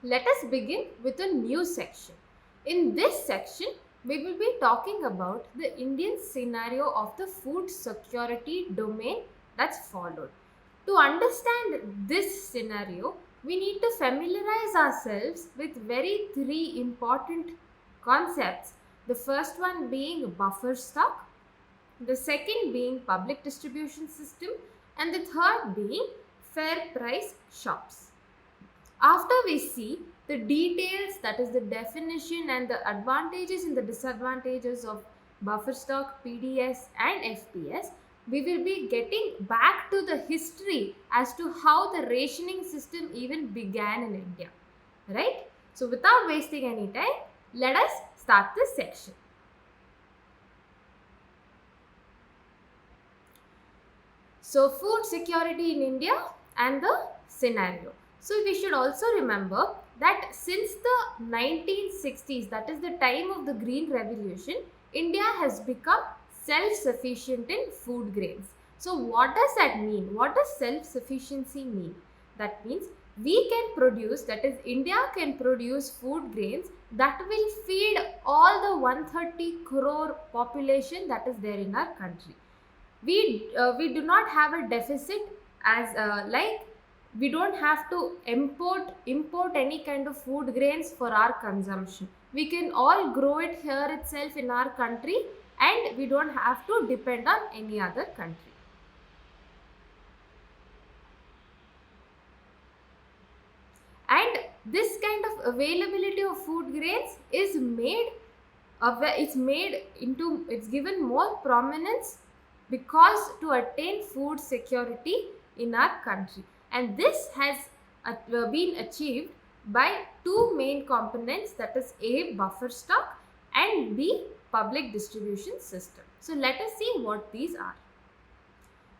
Let us begin with a new section. In this section, we will be talking about the Indian scenario of the food security domain that's followed. To understand this scenario, we need to familiarize ourselves with very three important concepts. The first one being buffer stock, the second being public distribution system, and the third being fair price shops. After we see the details, that is the definition and the advantages and the disadvantages of buffer stock, PDS and FPS, we will be getting back to the history as to how the rationing system even began in India. Right? So without wasting any time, let us start this section. So food security in India and the scenario. So we should also remember that since the 1960s, that is the time of the Green Revolution, India has become self-sufficient in food grains. So what does that mean? What does self-sufficiency mean? That means we can produce, that is India can produce food grains that will feed all the 130 crore population that is there in our country. We do not have a deficit as like we don't have to import any kind of food grains for our consumption. We can all grow it here itself in our country, and we don't have to depend on any other country. And this kind of availability of food grains is it's given more prominence because to attain food security in our country. And this has been achieved by two main components, that is A, buffer stock, and B, public distribution system. So let us see what these are.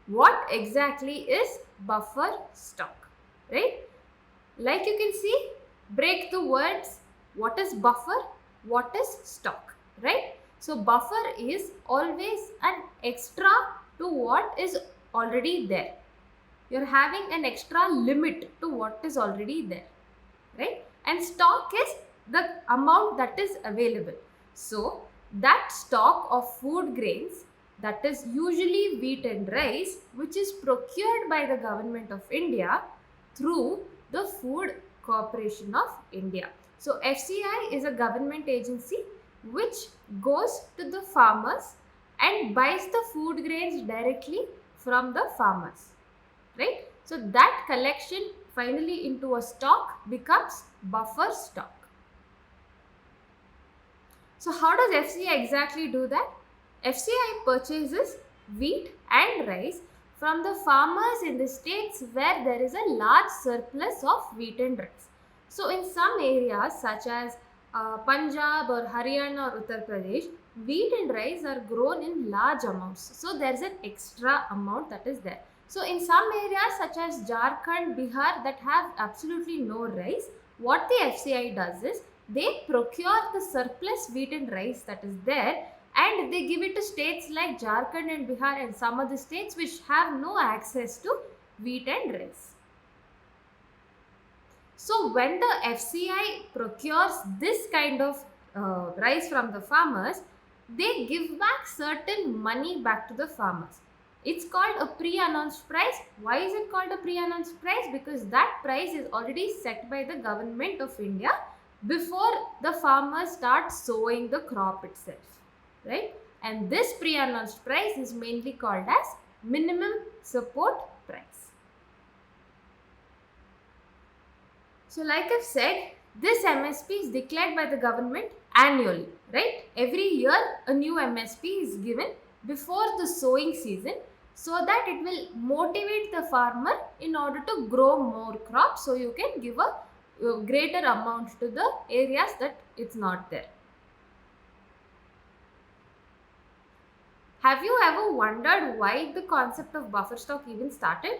What exactly is buffer stock, right? Like you can see, break the words, what is buffer, what is stock, right? So buffer is always an extra to what is already there. You're having an extra limit to what is already there, right? And stock is the amount that is available. So that stock of food grains, that is usually wheat and rice, which is procured by the government of India through the Food Corporation of India. So FCI is a government agency which goes to the farmers and buys the food grains directly from the farmers, right? So that collection finally into a stock becomes buffer stock. So how does FCI exactly do that? FCI purchases wheat and rice from the farmers in the states where there is a large surplus of wheat and rice. So in some areas such as Punjab or Haryana or Uttar Pradesh, wheat and rice are grown in large amounts. So there is an extra amount that is there. So in some areas such as Jharkhand, Bihar that have absolutely no rice, what the FCI does is they procure the surplus wheat and rice that is there, and they give it to states like Jharkhand and Bihar and some other states which have no access to wheat and rice. So when the FCI procures this kind of rice from the farmers, they give back certain money back to the farmers. It's called a pre-announced price. Why is it called a pre-announced price? Because that price is already set by the government of India before the farmers start sowing the crop itself, right? And this pre-announced price is mainly called as minimum support price. So like I've said, this MSP is declared by the government annually, right? Every year a new MSP is given before the sowing season so that it will motivate the farmer in order to grow more crops, so you can give a greater amount to the areas that it's not there. Have you ever wondered why the concept of buffer stock even started?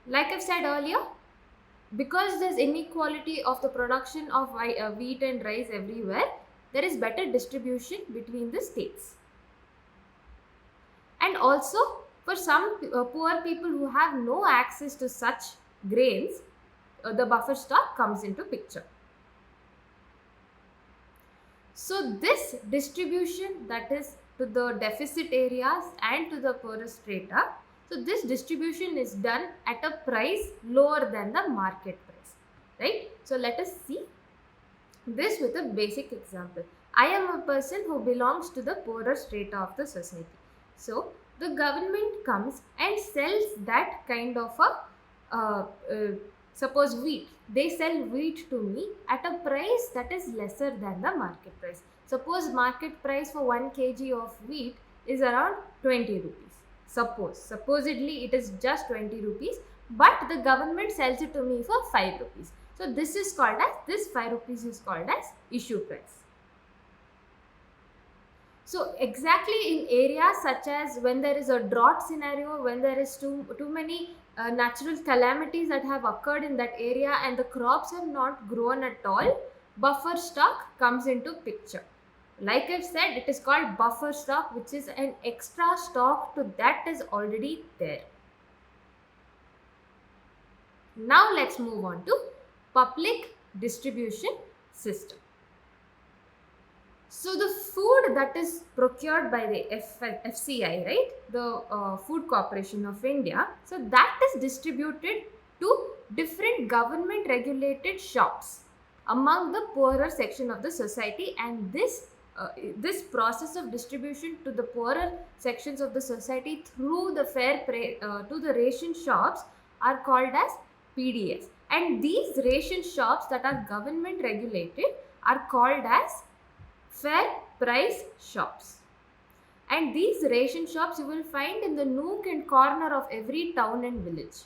Like I've said earlier, because there's inequality of the production of wheat and rice everywhere, there is better distribution between the states. And also for some poor people who have no access to such grains, the buffer stock comes into picture. So this distribution, that is to the deficit areas and to the poorest strata, so this distribution is done at a price lower than the market price, right? So let us see this with a basic example. I am a person who belongs to the poorer strata of the society. So the government comes and sells that kind of a suppose wheat. They sell wheat to me at a price that is lesser than the market price. Suppose market price for 1 kg of wheat is around 20 rupees. Supposedly it is just 20 rupees, but the government sells it to me for 5 rupees. So this is called as, this 5 rupees is called as issue price. So exactly in areas such as when there is a drought scenario, when there is too many natural calamities that have occurred in that area and the crops have not grown at all, buffer stock comes into picture. Like I've said, it is called buffer stock, which is an extra stock to that is already there. Now let's move on to public distribution system. So the food that is procured by the FCI, right, the Food Corporation of India, so that is distributed to different government regulated shops among the poorer section of the society, and this process of distribution to the poorer sections of the society through the to the ration shops are called as PDS, and these ration shops that are government regulated are called as fair price shops. And these ration shops you will find in the nook and corner of every town and village,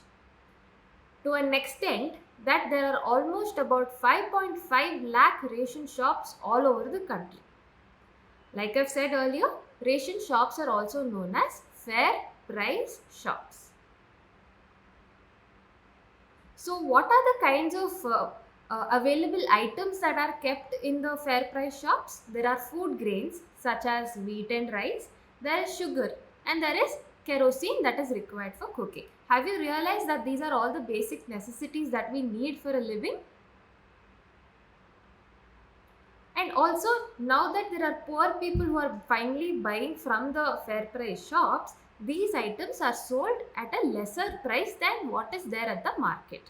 to an extent that there are almost about 5.5 lakh ration shops all over the country. Like I've said earlier, ration shops are also known as fair price shops. So what are the kinds of available items that are kept in the fair price shops? There are food grains such as wheat and rice, there is sugar, and there is kerosene that is required for cooking. Have you realized that these are all the basic necessities that we need for a living? And also, now that there are poor people who are finally buying from the fair price shops, these items are sold at a lesser price than what is there at the market.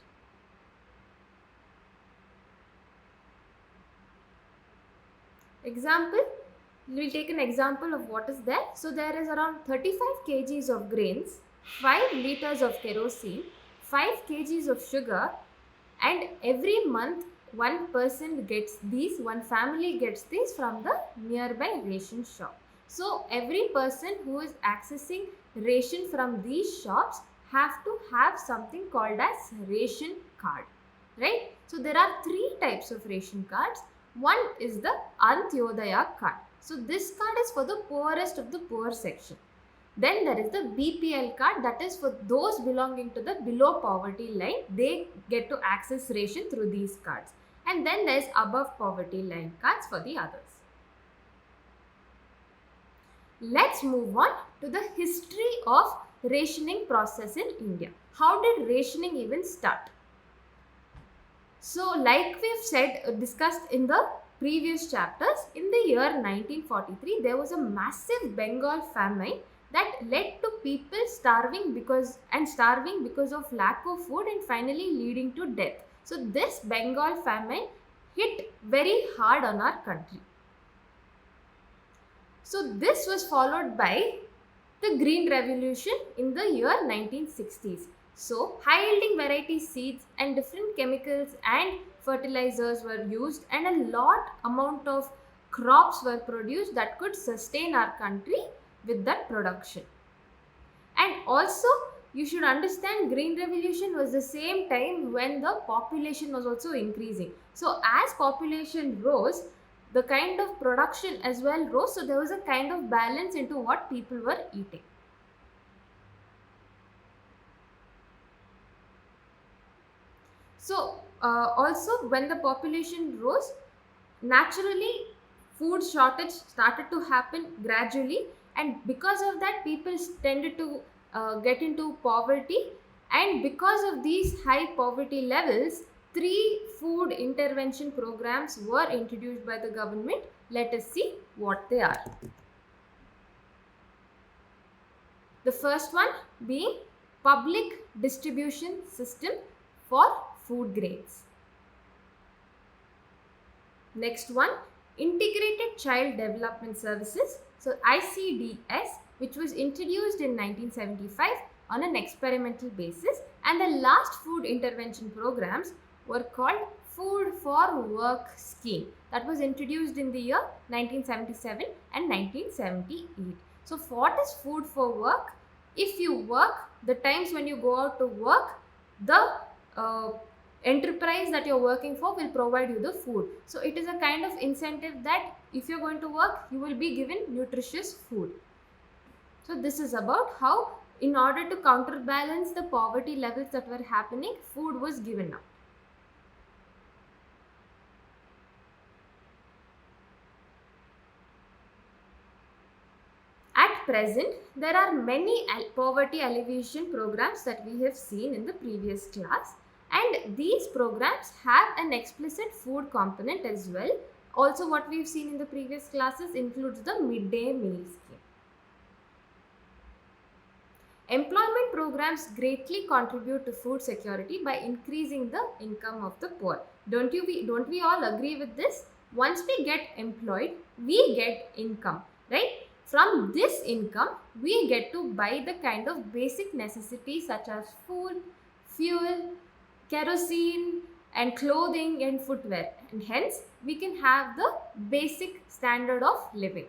Example, we will take an example of what is there. So there is around 35 kgs of grains, 5 liters of kerosene, 5 kgs of sugar, and every month one person gets these, one family gets these from the nearby ration shop. So every person who is accessing ration from these shops have to have something called as ration card, right? So there are 3 types of ration cards. One is the Antyodaya card. So this card is for the poorest of the poor section. Then there is the BPL card, that is for those belonging to the below poverty line. They get to access ration through these cards. And then there is above poverty line cards for the others. Let's move on to the history of rationing process in India. How did rationing even start? So like we've said, discussed in the previous chapters, in the year 1943, there was a massive Bengal famine that led to people starving because of lack of food and finally leading to death. So this Bengal famine hit very hard on our country. So this was followed by the Green Revolution in the year 1960s. So high yielding variety seeds and different chemicals and fertilizers were used, and a lot amount of crops were produced that could sustain our country with that production. And also you should understand, Green Revolution was the same time when the population was also increasing. So as population rose, the kind of production as well rose, so there was a kind of balance into what people were eating. So also when the population rose, naturally food shortage started to happen gradually, and because of that people tended to get into poverty, and because of these high poverty levels, three food intervention programs were introduced by the government. Let us see what they are. The first one being public distribution system for food grains. Next one, integrated child development services. So ICDS, which was introduced in 1975 on an experimental basis, and the last food intervention programs were called Food for Work scheme, that was introduced in the year 1977 and 1978. So what is food for work? If you work, the times when you go out to work, the enterprise that you're working for will provide you the food. So it is a kind of incentive that if you're going to work, you will be given nutritious food. So this is about how, in order to counterbalance the poverty levels that were happening, food was given out. At present, there are many poverty alleviation programs that we have seen in the previous class, and these programs have an explicit food component as well. Also, what we've seen in the previous classes includes the midday meal scheme. Employment programs greatly contribute to food security by increasing the income of the poor. Don't we all agree with this? Once we get employed, we get income, right? From this income, we get to buy the kind of basic necessities such as food, fuel, kerosene, and clothing and footwear, and hence we can have the basic standard of living.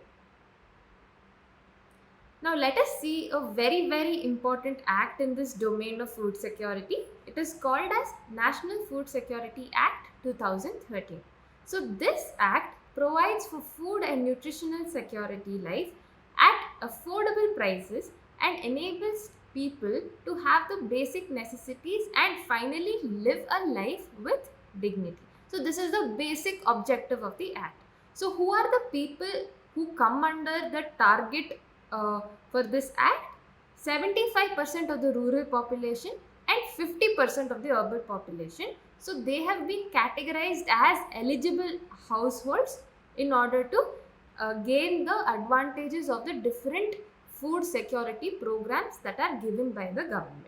Now let us see a very important act in this domain of food security. It is called as National Food Security Act 2013. So this act provides for food and nutritional security life at affordable prices and enables people to have the basic necessities and finally live a life with dignity. So this is the basic objective of the act. So who are the people who come under the target for this act? 75% of the rural population and 50% of the urban population. So they have been categorized as eligible households in order to gain the advantages of the different food security programs that are given by the government.